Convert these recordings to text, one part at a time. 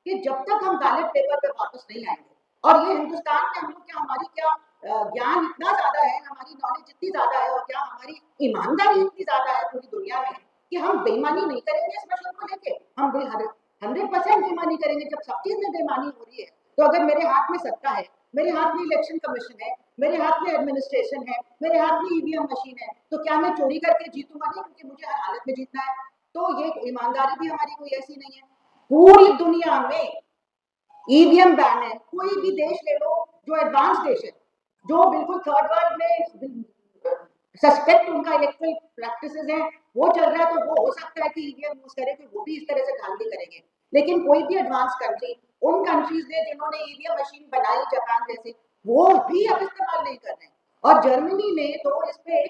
कि जब तक हम बैलेट पेपर पे वापस नहीं आएंगे, और ये हिंदुस्तान में हम लोग क्या, हमारी क्या ज्ञान इतना ज्यादा है, हमारी नॉलेज इतनी ज्यादा है, और क्या हमारी ईमानदारी इतनी ज्यादा है पूरी दुनिया में कि हम बेईमानी नहीं करेंगे इस मशीन को लेके। हम 100% बेईमानी करेंगे। जब सब चीज में बेईमानी हो रही है, तो अगर मेरे हाथ में सत्ता है, मेरे हाथ में इलेक्शन कमीशन है, मेरे हाथ में एडमिनिस्ट्रेशन है, मेरे हाथ में ईवीएम मशीन है, तो क्या मैं चोरी करके जीतूंगा? नहीं, क्योंकि मुझे हर हालत में जीतना है। तो ये ईमानदारी भी हमारी कोई ऐसी नहीं है। पूरी दुनिया में ईवीएम बैन है। कोई भी देश ले लो जो एडवांस देश है, जो बिल्कुल थर्ड वर्ल्ड में सस्पेक्ट उनका इलेक्ट्रल प्रैक्टिसेस है, वो चल रहा है, तो वो हो सकता है कि ईवीएम यूज करे, तो वो भी इस तरह से धांधली करेंगे। लेकिन कोई भी एडवांस कंट्री, उन कंट्रीज ने जिन्होंने ईवीएम मशीन बनाई जापान जैसे, वो भी अब इस्तेमाल नहीं कर रहे हैं। और जर्मनी ने तो इस पे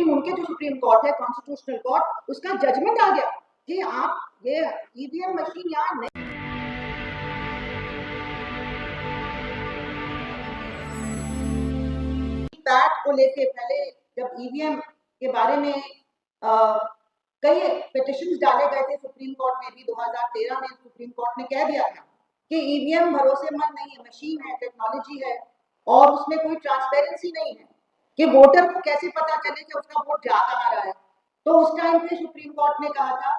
उनके जो सुप्रीम कोर्ट है, कॉन्स्टिट्यूशनल कोर्ट, उसका जजमेंट आ गया कि आप ये ईवीएम मशीन यहाँ नहीं। पैट को लेके पहले जब ईवीएम के बारे में कई पिटिशंस डाले गए थे सुप्रीम कोर्ट में भी, 2013 में सुप्रीम कोर्ट ने कह दिया था कि ईवीएम भरोसेमंद नहीं है, मशीन है, टेक्नोलॉजी है, और उसमें कोई ट्रांसपेरेंसी नहीं है कि वोटर को कैसे पता चले कि उसका वोट जा कहाँ रहा है। तो उस टाइम पे सुप्रीम कोर्ट ने कहा था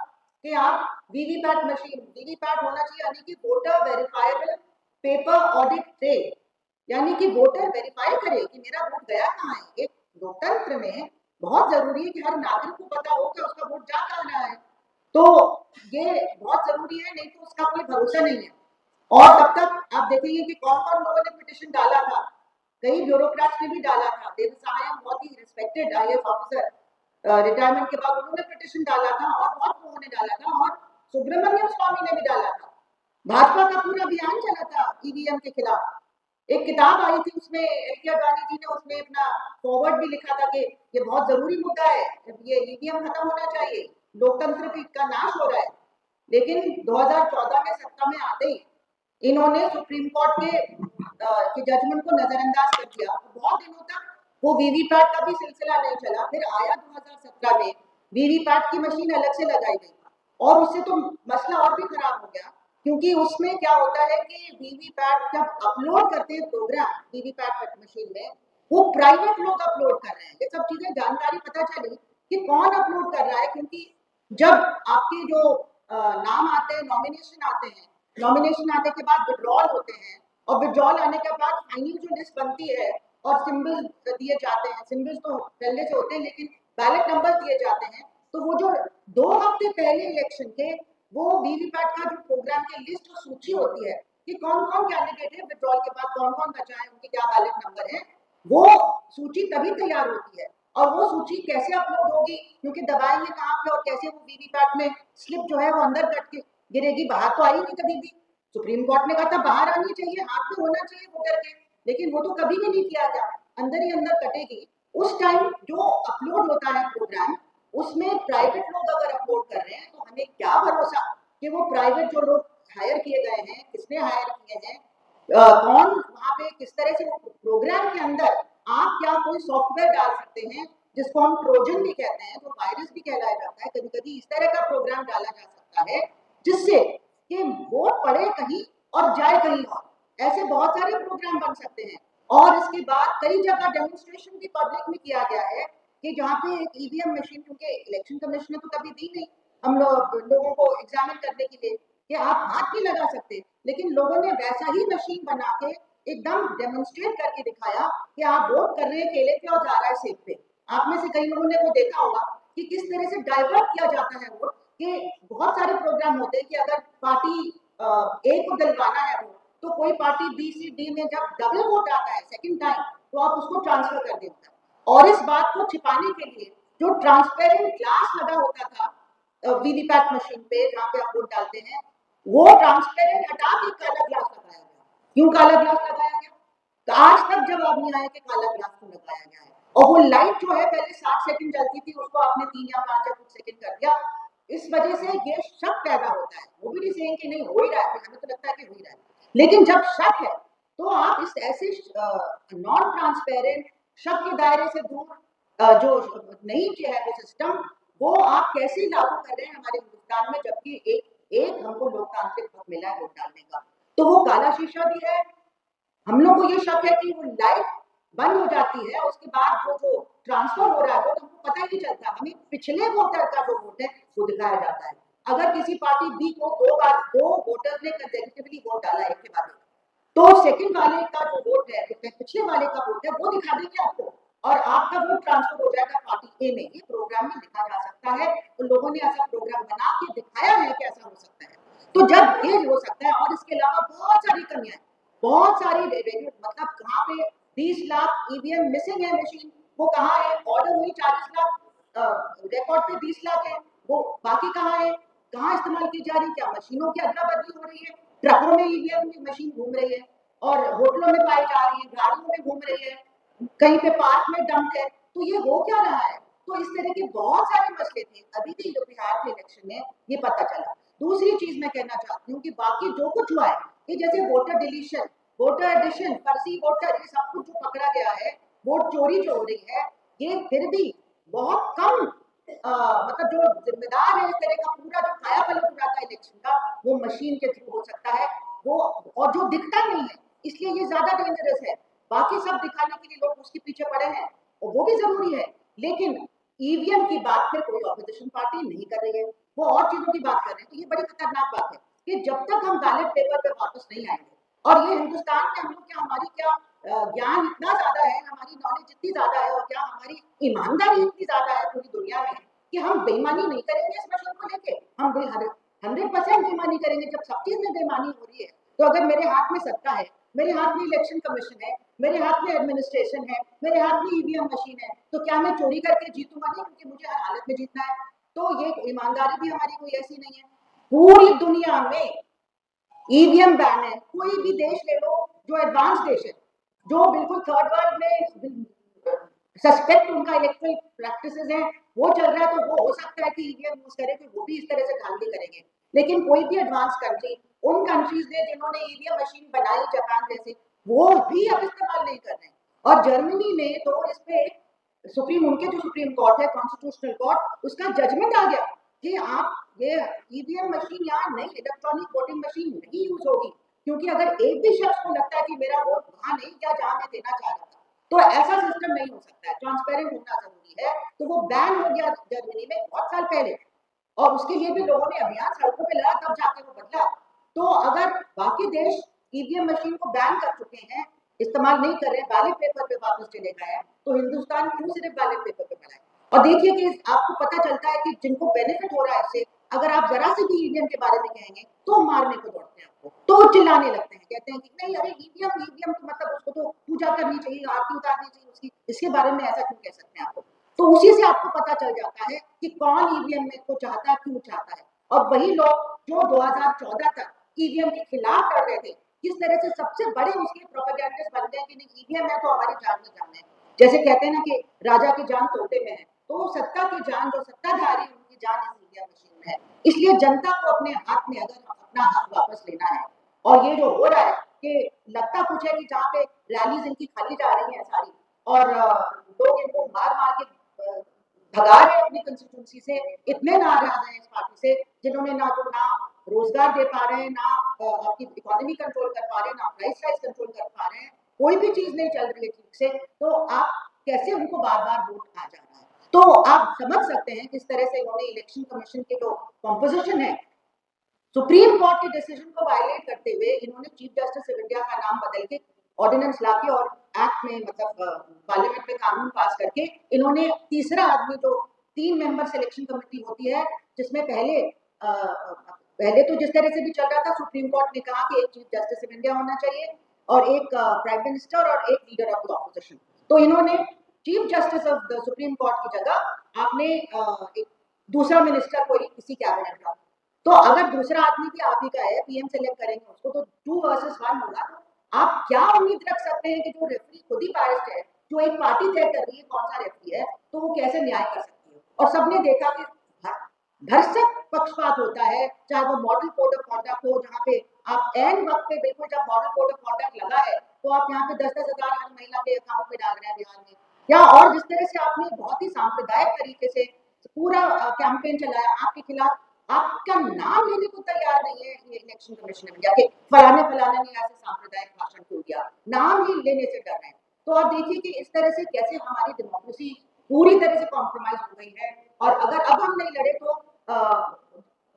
कि आप वीवीपैट मशीन, वीवीपैट होना चाहिए, यानी कि voter verifiable paper audit trail, यानी कि वोटर वेरीफाई करे कि मेरा वोट गया कहाँ है। एक लोकतंत्र में बहुत जरूरी है कि हर नागरिक को पता हो कि उसका वोट जा कहाँ रहा है। तो ये बहुत जरूरी है, नहीं तो उसका कोई भरोसा नहीं है। और तब तक आप देखेंगे कि कौन कौन लोगों ने पिटिशन डाला था। कई ब्यूरोक्रेट्स ने भी डाला था। देवसायम बहुत ही रिस्पेक्टेड आईएएस ऑफिसर, रिटायरमेंट के बाद उन्होंने पिटिशन डाला था, और बहुत लोगों ने डाला था, और सुब्रमण्यम स्वामी ने भी डाला था। भाजपा का पूरा अभियान चला था ईवीएम के खिलाफ। एक किताब आई थी, उसमें एल गांधी जी ने उसमें अपना फॉरवर्ड भी लिखा था कि ये बहुत जरूरी मुद्दा है, ये ईवीएम खत्म होना चाहिए, लोकतंत्र का नाश हो रहा है। लेकिन 2014 में सत्ता में आते ही इन्होंने सुप्रीम कोर्ट के जजमेंट को नजरअंदाज कर दिया। बहुत दिनों तक वो वीवीपैट का भी सिलसिला नहीं चला। फिर आया 2017 में, वीवीपैट की मशीन अलग से लगाई गई, और उससे तो मसला और भी खराब हो गया, क्योंकि उसमें क्या होता है कि वीवीपैट जब अपलोड करते हैं प्रोग्राम वीवीपैट मशीन में, वो प्राइवेट लोग अपलोड कर रहे हैं। ये सब चीजें जानकारी पता चली कि कौन अपलोड कर रहा है, क्योंकि जब आपके जो नाम आते हैं, नॉमिनेशन आते हैं, नॉमिनेशन आने के बाद विड्रॉल होते हैं, और विड्रॉल आने के बाद फाइनल जो लिस्ट बनती है और सिंबल्स दिए जाते हैं, सिंबल्स तो पहले से होते हैं लेकिन बैलेट नंबर दिए जाते हैं, तो वो जो 2 हफ्ते पहले इलेक्शन के वो वीवीपैट का जो प्रोग्राम की लिस्ट और सूची होती है कि कौन कौन कैंडिडेट है, विड्रॉल के बाद कौन कौन बचा है, उनके क्या बैलेट नंबर है, वो सूची तभी तैयार होती है। और वो सूची कैसे अपलोड होगी, क्योंकि दबाएंगे कहाँ पे और कैसे वो वीवीपैट में स्लिप जो है वो अंदर कट के गिरेगी, बाहर तो आई नहीं कभी भी। सुप्रीम कोर्ट ने कहा था बाहर आनी चाहिए, हाथ में होना चाहिए वोटर के, लेकिन वो तो कभी भी नहीं किया गया, अंदर ही अंदर कटेगी। उस टाइम जो अपलोड होता है प्रोग्राम, उसमें प्राइवेट लोग अगर अपलोड कर रहे हैं, तो हमें क्या भरोसा कि वो प्राइवेट जो लोग हायर किए गए हैं, किसने हायर किए हैं, कौन वहां पे किस तरह से प्रोग्राम के अंदर आप क्या कोई सॉफ्टवेयर डाल सकते हैं जिसको हम ट्रोजन भी कहते हैं, जो वायरस भी कहलाया जाता है, कभी कभी इस तरह का प्रोग्राम डाला जा सकता है जिससे कि वोट पड़े कहीं और जाए कहीं और। ऐसे बहुत सारे प्रोग्राम बन सकते हैं। और इसके बाद कई जगह डेमोन्स्ट्रेशन भी पब्लिक में किया गया है कि जहाँ पे एक ईवीएम मशीन, क्योंकि इलेक्शन कमीशन ने तो कभी दी नहीं हम लोगों को एग्जामिन करने के लिए कि आप हाथ नहीं लगा सकते, लेकिन लोगों ने वैसा ही मशीन बना के एकदम डेमोन्स्ट्रेट करके दिखाया कि आप वोट कर रहे हैं केले पे और जा रहा है सेब पे। आप में से कई लोगों ने वो देखा होगा कि किस तरह से डाइवर्ट किया जाता है वोट, कि बहुत सारे प्रोग्राम होते हैं कि अगर पार्टी ए को दिलवाना है वो, तो कोई पार्टी बी सी डी में जब डबल वोट आता है सेकंड टाइम, तो आप उसको ट्रांसफर कर देते हैं। और इस बात को छिपाने के लिए जो ट्रांसपेरेंट ग्लास लगा होता था वीवीपैट मशीन पे जहाँ पे आप वोट डालते हैं, वो ट्रांसपेरेंट हटा के काला ग्लास लगाया गया। क्यों काला ग्लास लगाया गया? तो आज तक जवाब नहीं आया कि काला ग्लास क्यों लगाया गया है। और वो लाइट जो है पहले 60 सेकंड जलती थी, उसको आपने 3 या 5 या कुछ सेकंड कर दिया। इस वजह से ये शक पैदा होता है। वो भी नहीं सेइंग कि नहीं हो ही रहा है, हमें तो लगता है कि हो ही रहा है, लेकिन जब शक है तो आप इस ऐसे नॉन ट्रांसपेरेंट शक के दायरे से दूर जो नहीं है वो सिस्टम, वो आप कैसे लागू कर रहे हैं हमारे हिंदुस्तान में, जबकि एक हमको लोकतांत्रिक हक मिला है वोट डालने का, तो वो काला शीशा भी है। हम लोग को ये शक है कि वो लाइट बंद हो जाती है, उसके बाद वो जो ट्रांसफर हो रहा है वो हमको पता ही नहीं चलता, हमें पिछले वोटर का जो वोट है वो दिखाया जाता है। अगर किसी पार्टी बी को दो वोटर्स ने कंसेक्यूटिवली वोट डाला एक के बाद एक, तो सेकंड वाले का जो वोट है, पिछले वाले का वोट है, वो दिखा देंगे आपको और आपका वोट ट्रांसफर हो जाएगा पार्टी ए में। ये प्रोग्राम में लिखा जा सकता है, तो लोगों ने ऐसा प्रोग्राम बना के दिखाया है कि ऐसा हो सकता है। तो जब ये हो सकता है, और इसके अलावा बहुत सारी कमियां, बहुत सारी मतलब कहाँ पे 20 लाख ईवीएम मिसिंग है मशीन, वो कहाँ है? ऑर्डर हुई 40 लाख, रिकॉर्ड पे 20 लाख है, वो बाकी कहाँ है? कहाँ इस्तेमाल की जा रही? क्या मशीनों की अदला बदली हो रही है? ट्रकों में ईवीएम की मशीन घूम रही है और होटलों में पाई जा रही है, गाड़ियों में घूम रही है, कहीं पे पार्क में डंप है। तो ये हो क्या रहा है? तो इस तरह के बहुत सारे मसले थे, अभी भी जो बिहार के इलेक्शन में ये पता चला। दूसरी चीज मैं कहना चाहती हूँ कि बाकी जो कुछ हुआ है, ये जैसे वोटर डिलीशन, वोटर एडिशन, फर्जी वोटर, ये सब कुछ जो पकड़ा गया है, वोट चोरी जो हो रही है, ये फिर भी बहुत कम मतलब जो जिम्मेदार है इस तरह का पूरा जो काया पलट हो जाता है इलेक्शन का, वो मशीन के थ्रू हो सकता है, वो और जो दिखता नहीं है, इसलिए ये ज्यादा डेंजरस है। बाकी सब दिखाने के लिए लोग उसके पीछे पड़े हैं और वो भी जरूरी है, लेकिन ईवीएम की बात फिर कोई ऑपोजिशन पार्टी नहीं कर रही है, वो और चीजों की बात कर रहे हैं। तो ये बड़ी खतरनाक बात है कि जब तक हम बैलेट पेपर पे वापस नहीं आएंगे, और ये हिंदुस्तान में हम लोग क्या, हमारी क्या ज्ञान इतना ज्यादा है, हमारी नॉलेज इतनी ज्यादा है, और क्या हमारी ईमानदारी इतनी ज्यादा है पूरी दुनिया में कि हम बेईमानी नहीं करेंगे इस मशीन को लेके। हम 100% बेईमानी करेंगे जब सब चीज में बेईमानी हो रही है। तो अगर मेरे हाथ में सत्ता है, मेरे हाथ में इलेक्शन कमीशन है, मेरे हाथ में एडमिनिस्ट्रेशन है, मेरे हाथ में ईवीएम मशीन है, तो क्या मैं चोरी करके जीतूंगा? नहीं, क्योंकि मुझे हर हालत में जीतना है। तो ये ईमानदारी भी हमारी कोई ऐसी नहीं है। पूरी दुनिया में ईवीएम बैन है, कोई भी देश ले लो जो एडवांस देश है, जो बिल्कुल थर्ड वर्ल्ड में सस्पेक्ट उनका इलेक्ट्रल प्रैक्टिसेस हैं, वो चल रहा है, तो वो हो सकता है कि ईवीएम यूज करें, कि वो भी इस तरह से धांधली करेंगे। लेकिन कोई भी एडवांस कंट्री, उन कंट्रीज ने जिन्होंने ईवीएम मशीन बनाई जापान जैसे, वो भी अब इस्तेमाल नहीं कर रहे हैं। और जर्मनी में तो इस पे उनके जो सुप्रीम कोर्ट है, कॉन्स्टिट्यूशनल कोर्ट, उसका जजमेंट आ गया कि आप ये ईवीएम मशीन यहाँ नहीं, इलेक्ट्रॉनिक वोटिंग मशीन नहीं यूज होगी, क्योंकि अगर एक भी शख्स को लगता है कि मेरा वोट वहां नहीं गया जहां मैं देना चाह रहा था, तो ऐसा सिस्टम नहीं हो सकता है, ट्रांसपेरेंट होना जरूरी है। तो वो बैन हो गया जर्मनी में बहुत साल पहले, और उसके लिए भी लोगों ने अभियान सड़कों पे लड़ा, तब जाके वो बदला। तो अगर बाकी देश ईवीएम मशीन को बैन कर चुके हैं, इस्तेमाल नहीं कर रहे हैं, बैलेट पेपर पे वापस चले गए हैं, तो हिंदुस्तान क्यों सिर्फ बैलेट पेपर पे बनाए? और देखिए कि आपको पता चलता है कि जिनको बेनिफिट हो रहा है इससे, अगर आप जरा से भी ईवीएम के बारे में कहेंगे तो मारने को दौड़ते हैं आपको, तो चिल्लाने लगते हैं, कहते हैं कि नहीं, अरे ईवीएम ईवीएम तो मतलब उसको तो पूजा करनी चाहिए, आरती उतारनी चाहिए उसकी, इसके बारे में ऐसा क्यों कह सकते हैं आपको? तो उसी से आपको पता चल जाता है कि कौन ईवीएम में को चाहता है, क्यों चाहता है। और वही लोग जो 2014 तक ईवीएम के खिलाफ लड़ रहे थे, किस तरह से सबसे बड़े उसके प्रोपेगेंडिस्ट बन गए कि नहीं, ईवीएम है तो हमारी जान में जान है। जैसे कहते हैं ना कि राजा की जान तोते में है, तो सत्ता की जान, जो सत्ताधारी उनकी जान इस ईवीएम मशीन में है। इसलिए जनता को अपने हाथ में अगर अपना हक वापस लेना है, और ये जो हो रहा है कि लगता कुछ है कि जहाँ पे रैलीज इनकी खाली जा रही है सारी, और लोग इनको मार मार के भगा रहे अपनी कंस्टिट्यूंसी से, इतने नाराज हैं इस पार्टी से, जिन्होंने ना रोजगार दे पा रहे हैं, ना आपकी इकोनॉमी कंट्रोल कर पा रहे हैं, ना प्राइस राइज कंट्रोल कर पा रहे हैं, कोई भी चीज नहीं चल रही है ठीक से, तो आप कैसे उनको बार बार वोट आ जा रहा है? तो आप समझ सकते हैं किस तरह से इन्होंने इलेक्शन कमीशन के जो कॉम्पोजिशन है, सुप्रीम कोर्ट के डिसीजन को वायलेट करते हुए इन्होंने चीफ जस्टिस ऑफ इंडिया का नाम बदल के ऑर्डिनेंस लाके और एक्ट में, मतलब पार्लियामेंट में कानून पास करके, इन्होंने तीसरा आदमी, जो 3 मेंबर सिलेक्शन कमेटी होती है, जिसमें पहले तो जिस तरह से भी चल रहा था, सुप्रीम कोर्ट ने कहा कि एक चीफ जस्टिस ऑफ इंडिया होना चाहिए और एक प्राइम मिनिस्टर और एक लीडर ऑफ द ऑपोजिशन। तो इन्होंने chief justice of the supreme court की जगह आपने एक दूसरा मिनिस्टर कोई किसी कैबिनेट का, तो अगर दूसरा आदमी भी आप ही का है, पीएम सेलेक्ट करेंगे उसको, तो 2 वर्सेस 1 होगा। तो आप क्या उम्मीद रख सकते हैं कि जो रेफरी खुद ही बायस्ड है, जो एक पार्टी तय कर रही है कौन सा रेफरी है, तो वो कैसे न्याय कर सकती है? और सबने देखा कि भरसक पक्षपात होता है, चाहे वो मॉडल कोड ऑफ कॉन्डक्ट हो, जहाँ पे आप एन वक्त पे बिल्कुल, जब मॉडल कोड ऑफ कॉन्डक्ट लगा है, तो आप यहाँ पे 10-10 हजार हर महिला के अकाउंट में डाल रहे हैं बिहार में, या और जिस तरह से आपने बहुत ही सांप्रदायिक तरीके से पूरा कैंपेन चलाया आपके खिलाफ, आपका नाम लेने को तैयार नहीं है ये इलेक्शन कमीशन में जाके फलाने फलाने ने ऐसे सांप्रदायिक भाषण क्यों दिया, नाम ही लेने से डर रहे हैं। तो आप देखिए कि इस तरह से कैसे हमारी डेमोक्रेसी पूरी तरह से कॉम्प्रोमाइज हो गई है। और अगर अब हम नहीं लड़े तो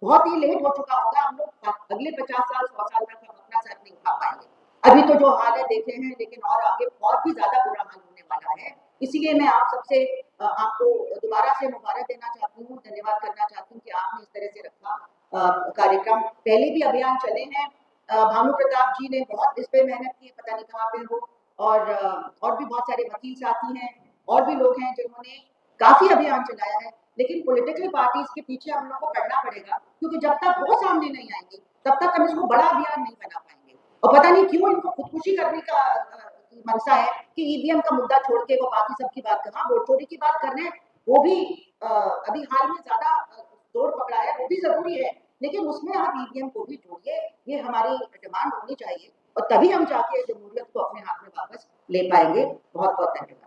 बहुत ही लेट हो चुका होगा। हम लोग अगले 50 साल 100 साल तक हम अपना सर नहीं उठा पाएंगे। अभी तो जो हाल है देखे हैं, लेकिन और आगे बहुत भी ज्यादा बुरा हाल होने वाला है। इसीलिए मैं आप सबसे आपको दोबारा से मुबारक देना चाहती हूँ, धन्यवाद करना चाहती हूँ कि आपने इस तरह से रखा कार्यक्रम। पहले भी अभियान चले हैं, भानु प्रताप जी ने बहुत इस पे मेहनत की, पता नहीं कहाँ पे हो। और भी बहुत सारे वकील साथी हैं, और भी लोग हैं जिन्होंने काफी अभियान चलाया है। लेकिन पॉलिटिकल पार्टीज के पीछे हम लोग को पड़ना पड़ेगा, क्योंकि जब तक वो सामने नहीं आएंगी तब तक हम इसको बड़ा अभियान नहीं बना पाएंगे। और पता नहीं क्यों इनको खुदकुशी करने का मनसा है कि ईवीएम का मुद्दा छोड़ के वो बाकी सबकी बात कर, हाँ वोट चोरी की बात कर रहे हैं, वो भी अभी हाल में ज्यादा जोर पकड़ा है, वो भी जरूरी है, लेकिन उसमें आप ईवीएम को भी जोड़िए। ये हमारी डिमांड होनी चाहिए, और तभी हम जाके जमहूरियत को अपने हाथ में वापस ले पाएंगे। बहुत बहुत धन्यवाद।